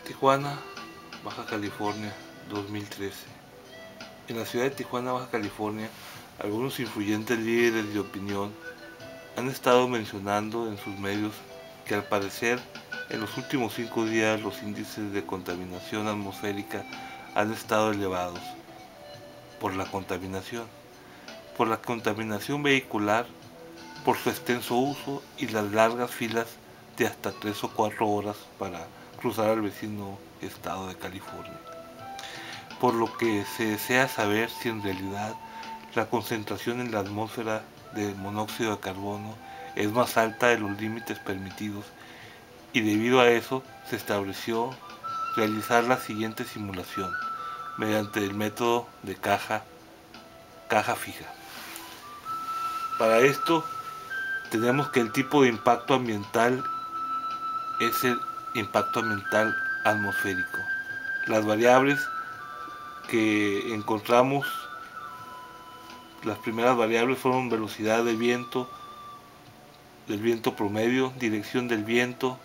Tijuana, Baja California, 2013. En la ciudad de Tijuana, Baja California, algunos influyentes líderes de opinión han estado mencionando en sus medios que al parecer en los últimos 5 días los índices de contaminación atmosférica han estado elevados por la contaminación vehicular, por su extenso uso y las largas filas de hasta 3 o 4 horas para cruzar al vecino estado de California. Por lo que se desea saber si en realidad la concentración en la atmósfera de monóxido de carbono es más alta de los límites permitidos, y debido a eso se estableció realizar la siguiente simulación mediante el método de caja fija. Para esto tenemos que el tipo de impacto ambiental es el impacto ambiental atmosférico. Las variables que encontramos, las primeras variables fueron velocidad del viento promedio, dirección del viento,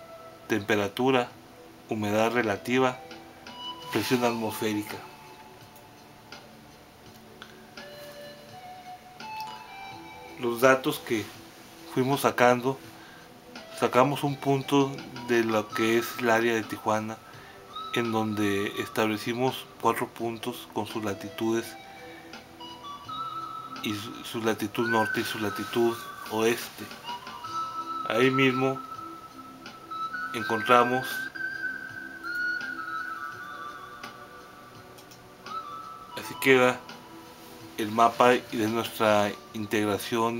temperatura, humedad relativa, presión atmosférica. Los datos que fuimos sacamos un punto de lo que es el área de Tijuana, en donde establecimos 4 puntos con sus latitudes, y su latitud norte y su latitud oeste. Ahí mismo encontramos así queda el mapa de nuestra integración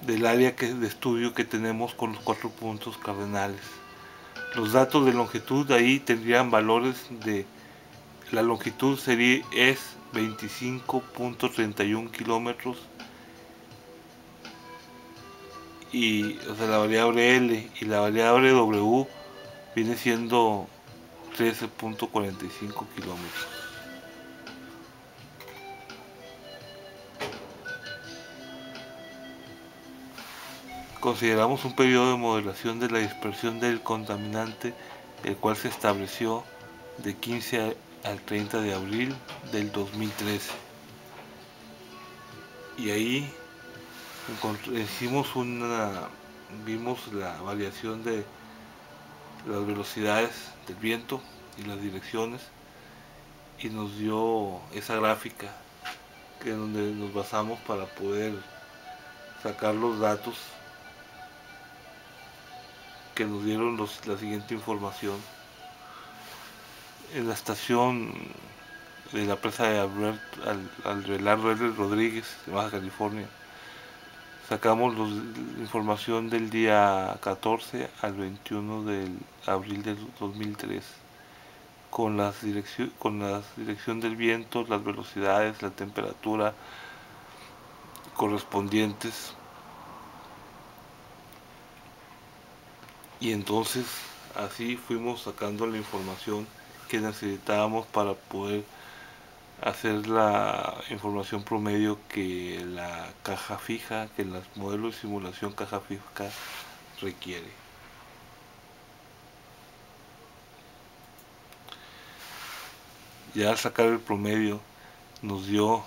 del área de estudio que tenemos con los 4 puntos cardenales. Los datos de longitud ahí tendrían valores de la longitud es 25.31 kilómetros, y la variable L y la variable W viene siendo 13.45 kilómetros. Consideramos un periodo de modelación de la dispersión del contaminante, el cual se estableció de 15 al 30 de abril del 2013. Y ahí vimos la variación de las velocidades del viento y las direcciones, y nos dio esa gráfica que es donde nos basamos para poder sacar los datos que nos dieron la siguiente información. En la estación de la presa de Abelardo L. Rodríguez de Baja California, sacamos la información del día 14 al 21 de abril del 2003 con la dirección del viento, las velocidades, la temperatura correspondientes. Y entonces así fuimos sacando la información que necesitábamos para poder hacer la información promedio que la caja fija, que los modelos de simulación caja fija requiere. Ya al sacar el promedio nos dio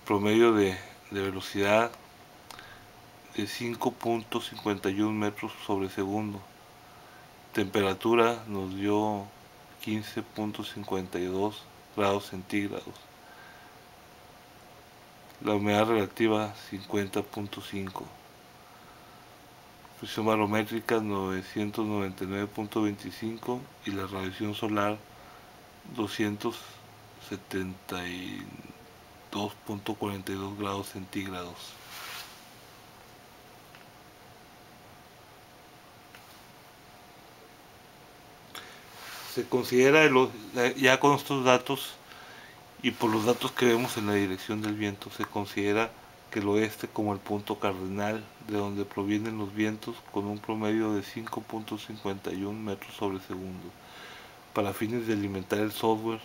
promedio de velocidad de 5.51 metros sobre segundo. Temperatura nos dio 15.52 grados centígrados. La humedad relativa 50.5. Presión barométrica 999.25 y la radiación solar 272.42 grados centígrados. Se considera, ya con estos datos y por los datos que vemos en la dirección del viento, se considera que el oeste como el punto cardenal de donde provienen los vientos, con un promedio de 5.51 metros sobre segundo. Para fines de alimentar el software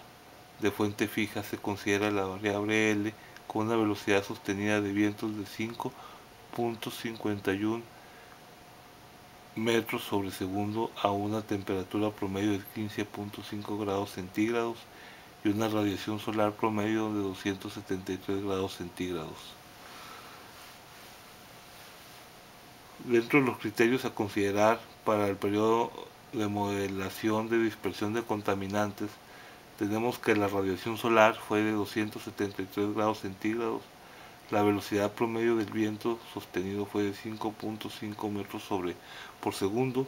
de fuente fija se considera la variable L con una velocidad sostenida de vientos de 5.51 metros sobre segundo a una temperatura promedio de 15.5 grados centígrados y una radiación solar promedio de 273 grados centígrados. Dentro de los criterios a considerar para el periodo de modelación de dispersión de contaminantes, tenemos que la radiación solar fue de 273 grados centígrados, la velocidad promedio del viento sostenido fue de 5.5 metros por segundo,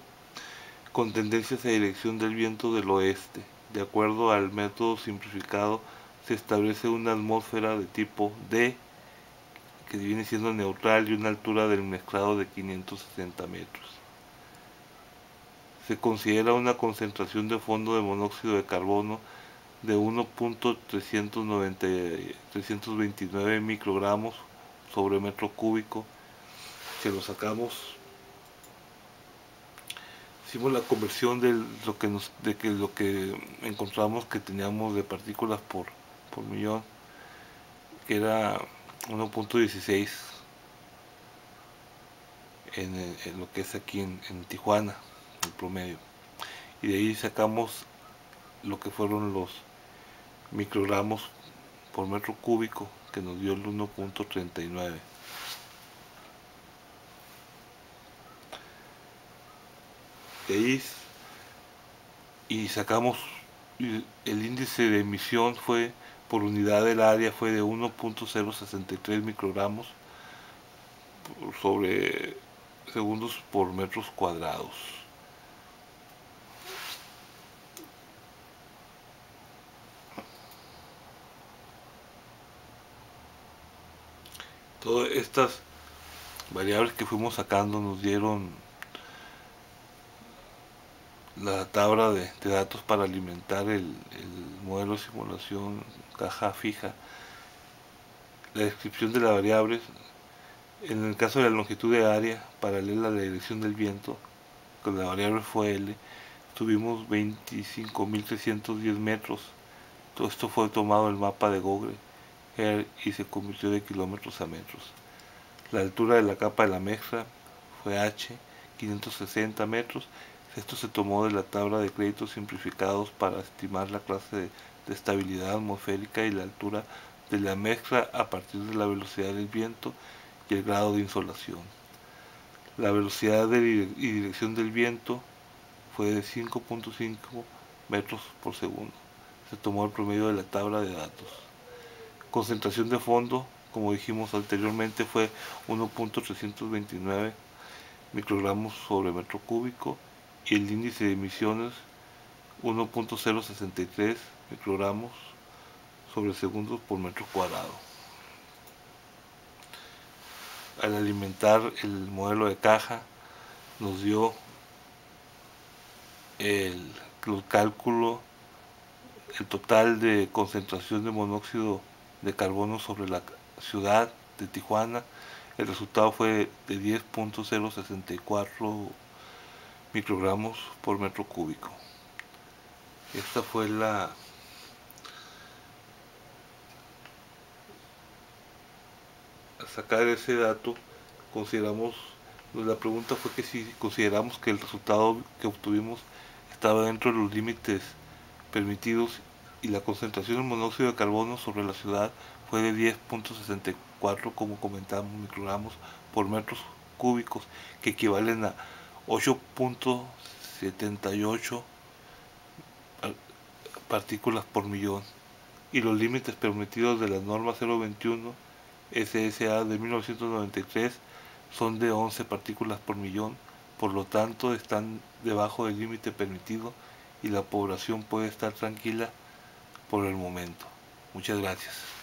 con tendencia hacia dirección del viento del oeste. De acuerdo al método simplificado, se establece una atmósfera de tipo D, que viene siendo neutral, y una altura del mezclado de 560 metros. Se considera una concentración de fondo de monóxido de carbono de 1.329 microgramos sobre metro cúbico. Si lo sacamos, hicimos la conversión de lo que encontramos que teníamos de partículas por millón, que era 1.16 en lo que es aquí en Tijuana, el promedio. Y de ahí sacamos lo que fueron los microgramos por metro cúbico, que nos dio el 1.39. De ahí y sacamos el índice de emisión fue por unidad del área fue de 1.063 microgramos sobre segundos por metros cuadrados. Todas estas variables que fuimos sacando nos dieron la tabla de datos para alimentar el modelo de simulación caja fija. La descripción de las variables: en el caso de la longitud de área paralela a la dirección del viento, con la variable fue L, tuvimos 25.310 metros. Todo esto fue tomado del mapa de Google Earth y se convirtió de kilómetros a metros. La altura de la capa de la mezcla fue H, 560 metros. Esto se tomó de la tabla de créditos simplificados para estimar la clase de estabilidad atmosférica y la altura de la mezcla a partir de la velocidad del viento y el grado de insolación. La velocidad y dirección del viento fue de 5.5 metros por segundo. Se tomó el promedio de la tabla de datos. Concentración de fondo, como dijimos anteriormente, fue 1.329 microgramos sobre metro cúbico, y el índice de emisiones 1.063 microgramos sobre segundos por metro cuadrado. Al alimentar el modelo de caja, nos dio el cálculo, el total de concentración de monóxido de carbono sobre la ciudad de Tijuana. El resultado fue de 10.064 microgramos por metro cúbico. Esta fue la al sacar ese dato, la pregunta fue que si consideramos que el resultado que obtuvimos estaba dentro de los límites permitidos, y la concentración de monóxido de carbono sobre la ciudad fue de 10.64, como comentamos, microgramos por metros cúbicos, que equivalen a 8.78 partículas por millón, y los límites permitidos de la norma 021 SSA de 1993 son de 11 partículas por millón. Por lo tanto, están debajo del límite permitido y la población puede estar tranquila por el momento. Muchas gracias.